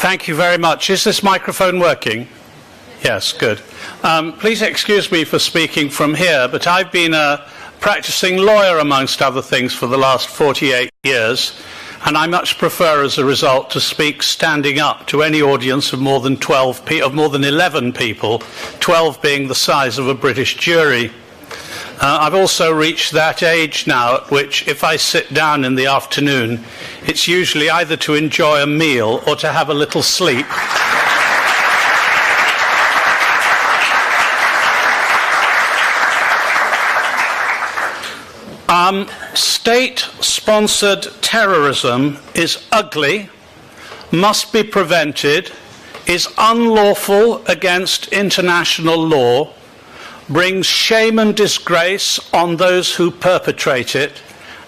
Thank you very much. Is this microphone working? Yes, good. Please excuse me for speaking from here, but I've been a practicing lawyer, amongst other things, for the last 48 years, and I much prefer, as a result, to speak standing up to any audience of more than 11 people, 12 being the size of a British jury. I've also reached that age now at which, if I sit down in the afternoon, it's usually either to enjoy a meal or to have a little sleep. State-sponsored terrorism is ugly, must be prevented, is unlawful against international law, brings shame and disgrace on those who perpetrate it,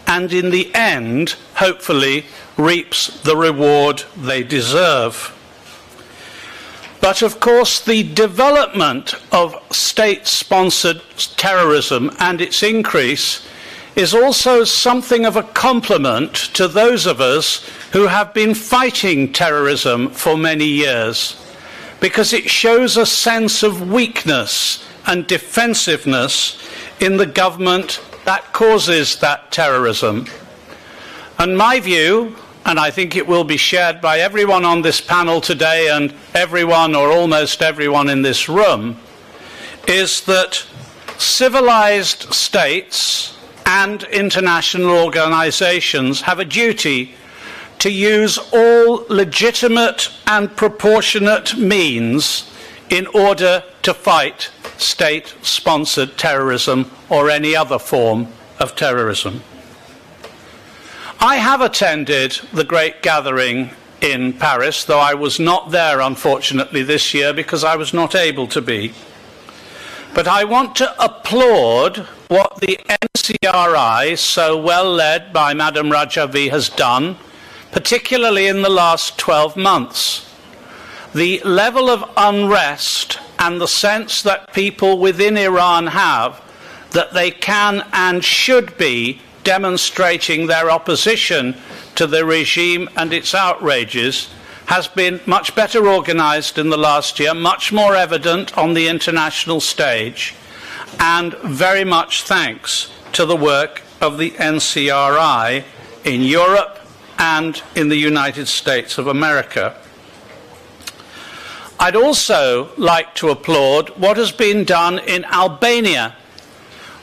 and in the end, hopefully, reaps the reward they deserve. But of course, the development of state-sponsored terrorism and its increase is also something of a compliment to those of us who have been fighting terrorism for many years, because it shows a sense of weakness and defensiveness in the government that causes that terrorism. And my view, and I think it will be shared by everyone on this panel today and everyone or almost everyone in this room, is that civilized states and international organizations have a duty to use all legitimate and proportionate means in order to fight state-sponsored terrorism or any other form of terrorism. I have attended the great gathering in Paris, though I was not there, unfortunately, this year because I was not able to be. But I want to applaud what the NCRI, so well led by Madam Rajavi, has done, particularly in the last 12 months. The level of unrest and the sense that people within Iran have that they can and should be demonstrating their opposition to the regime and its outrages has been much better organized in the last year, much more evident on the international stage, and very much thanks to the work of the NCRI in Europe and in the United States of America. I'd also like to applaud what has been done in Albania,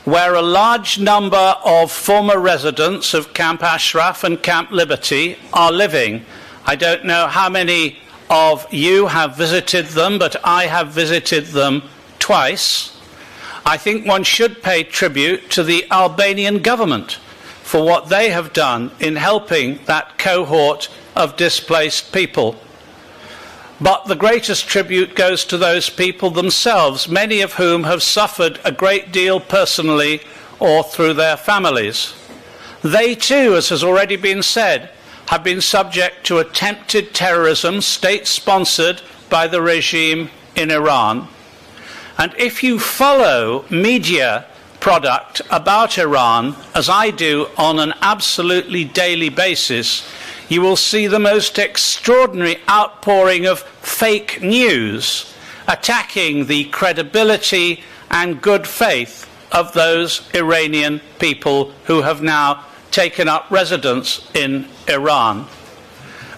where a large number of former residents of Camp Ashraf and Camp Liberty are living. I don't know how many of you have visited them, but I have visited them twice. I think one should pay tribute to the Albanian government for what they have done in helping that cohort of displaced people. But the greatest tribute goes to those people themselves, many of whom have suffered a great deal personally or through their families. They too, as has already been said, have been subject to attempted terrorism, state-sponsored by the regime in Iran. And if you follow media product about Iran, as I do on an absolutely daily basis, you will see the most extraordinary outpouring of fake news attacking the credibility and good faith of those Iranian people who have now taken up residence in Iran.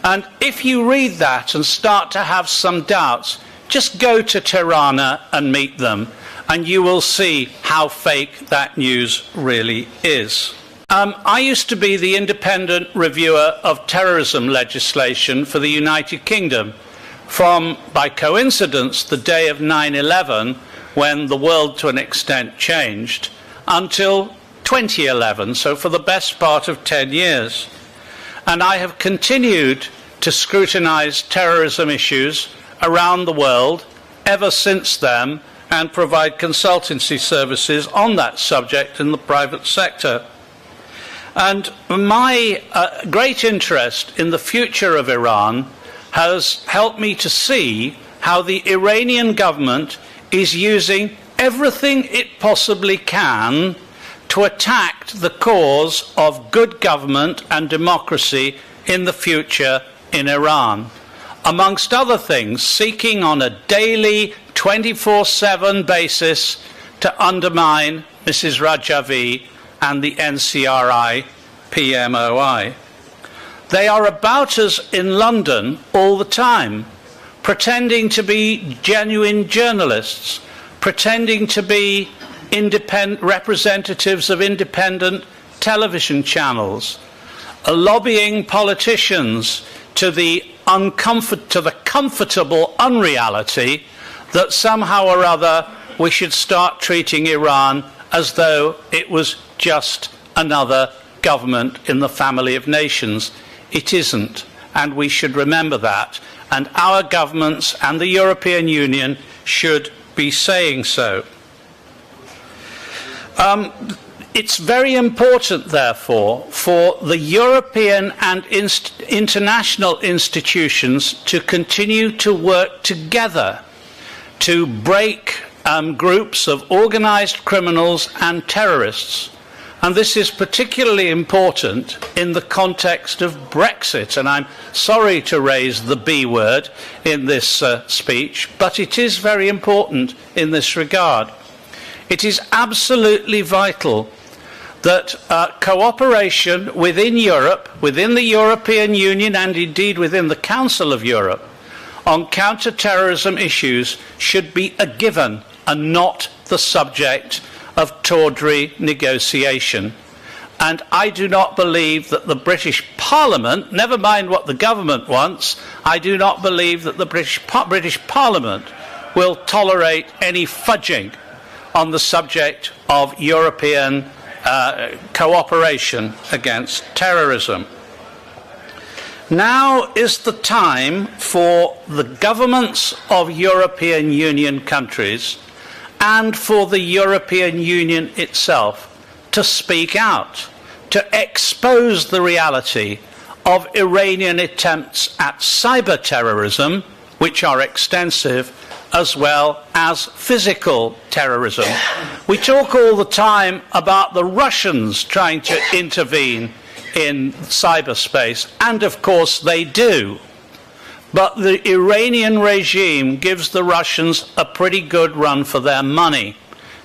And if you read that and start to have some doubts, just go to Tirana and meet them, and you will see how fake that news really is. I used to be the independent reviewer of terrorism legislation for the United Kingdom from, by coincidence, the day of 9/11, when the world to an extent changed, until 2011, so for the best part of 10 years. And I have continued to scrutinize terrorism issues around the world ever since then and provide consultancy services on that subject in the private sector. And my great interest in the future of Iran has helped me to see how the Iranian government is using everything it possibly can to attack the cause of good government and democracy in the future in Iran. amongst other things, seeking on a daily 24/7 basis to undermine Mrs. Rajavi and the NCRI PMOI. They are about us in London all the time, pretending to be genuine journalists, pretending to be independent representatives of independent television channels, lobbying politicians to the comfortable unreality that somehow or other we should start treating Iran as though it was just another government in the family of nations. It isn't, and we should remember that, and our governments and the European Union should be saying so. It's very important, therefore, for the European and international institutions to continue to work together to break groups of organised criminals and terrorists. And this is particularly important in the context of Brexit. And I'm sorry to raise the B word in this speech, but it is very important in this regard. It is absolutely vital that cooperation within Europe, within the European Union, and indeed within the Council of Europe, on counter-terrorism issues should be a given and not the subject of tawdry negotiation. And I do not believe that the British Parliament, never mind what the government wants, I do not believe that the British Parliament will tolerate any fudging on the subject of European cooperation against terrorism. Now is the time for the governments of European Union countries and for the European Union itself to speak out, to expose the reality of Iranian attempts at cyber terrorism, which are extensive, as well as physical terrorism. We talk all the time about the Russians trying to intervene in cyberspace, and of course they do. But the Iranian regime gives the Russians a pretty good run for their money,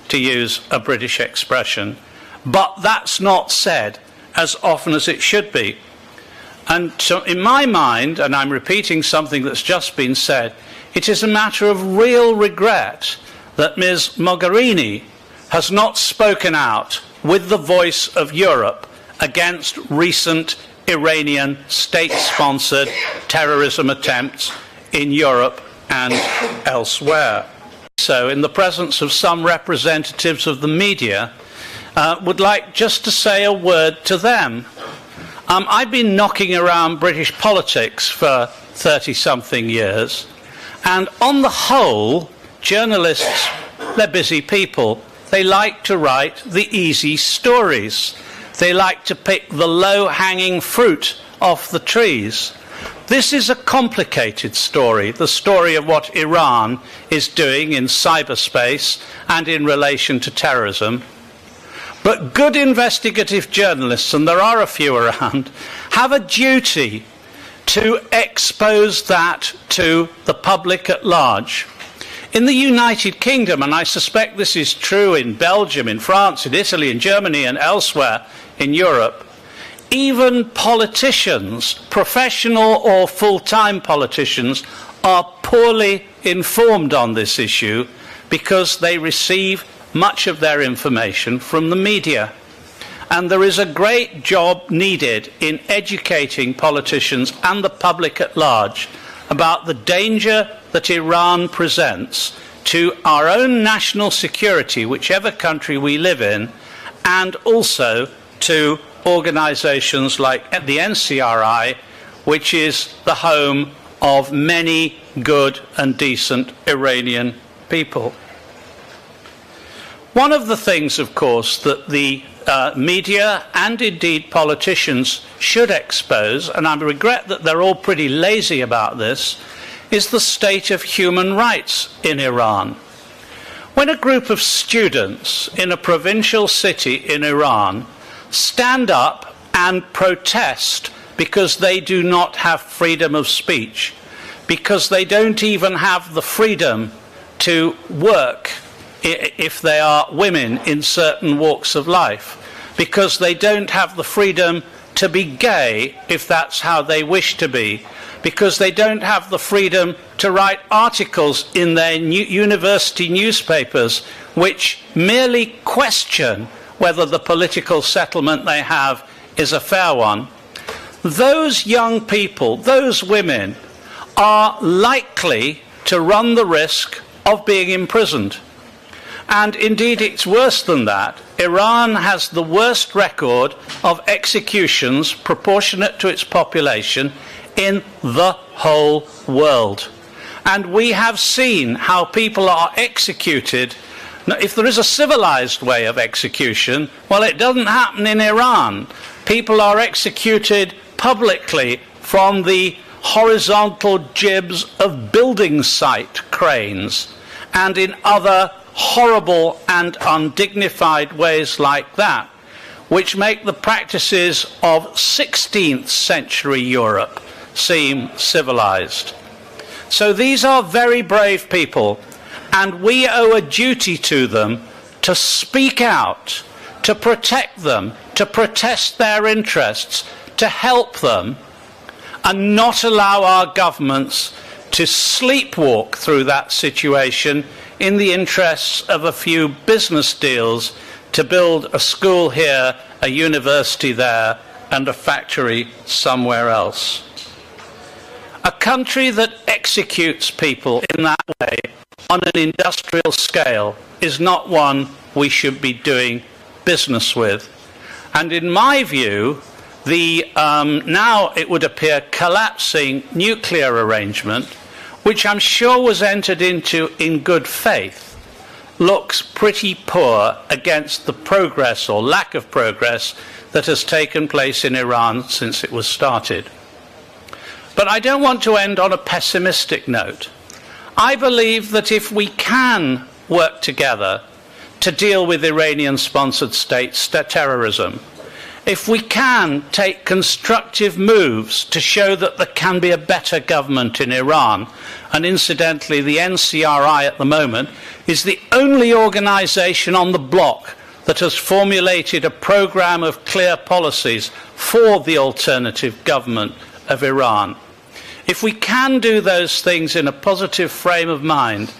to use a British expression. But that's not said as often as it should be. And so in my mind, and I'm repeating something that's just been said, it is a matter of real regret that Ms. Mogherini has not spoken out with the voice of Europe against recent Iranian state-sponsored terrorism attempts in Europe and elsewhere. So, in the presence of some representatives of the media, would like just to say a word to them. I've been knocking around British politics for 30-something years, and on the whole, journalists, they're busy people. They like to write the easy stories. They like to pick the low-hanging fruit off the trees. This is a complicated story, the story of what Iran is doing in cyberspace and in relation to terrorism. But good investigative journalists, and there are a few around, have a duty to expose that to the public at large. In the United Kingdom, and I suspect this is true in Belgium, in France, in Italy, in Germany, and elsewhere in Europe, even politicians, professional or full-time politicians, are poorly informed on this issue because they receive much of their information from the media. And there is a great job needed in educating politicians and the public at large about the danger that Iran presents to our own national security, whichever country we live in, and also to organisations like the NCRI, which is the home of many good and decent Iranian people. One of the things, of course, that the media and indeed politicians should expose, and I regret that they're all pretty lazy about this, is the state of human rights in Iran. When a group of students in a provincial city in Iran stand up and protest because they do not have freedom of speech, because they don't even have the freedom to work if they are women in certain walks of life, because they don't have the freedom to be gay if that's how they wish to be, because they don't have the freedom to write articles in their university newspapers which merely question whether the political settlement they have is a fair one. Those young people, those women, are likely to run the risk of being imprisoned. And indeed, it's worse than that. Iran has the worst record of executions proportionate to its population in the whole world. And we have seen how people are executed. Now, if there is a civilized way of execution, well, it doesn't happen in Iran. People are executed publicly from the horizontal jibs of building site cranes and in other horrible and undignified ways like that, which make the practices of 16th century Europe seem civilized. So these are very brave people, and we owe a duty to them to speak out, to protect them, to protest their interests, to help them, and not allow our governments to sleepwalk through that situation in the interests of a few business deals to build a school here, a university there, and a factory somewhere else. A country that executes people in that way on an industrial scale is not one we should be doing business with. And in my view, the now it would appear collapsing nuclear arrangement, which I'm sure was entered into in good faith, looks pretty poor against the progress or lack of progress that has taken place in Iran since it was started. But I don't want to end on a pessimistic note. I believe that if we can work together to deal with Iranian-sponsored state terrorism, if we can take constructive moves to show that there can be a better government in Iran, and incidentally the NCRI at the moment is the only organisation on the block that has formulated a programme of clear policies for the alternative government of Iran. If we can do those things in a positive frame of mind,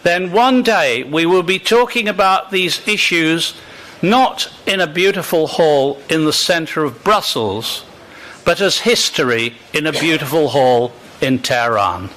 then one day we will be talking about these issues not in a beautiful hall in the centre of Brussels, but as history in a beautiful hall in Tehran.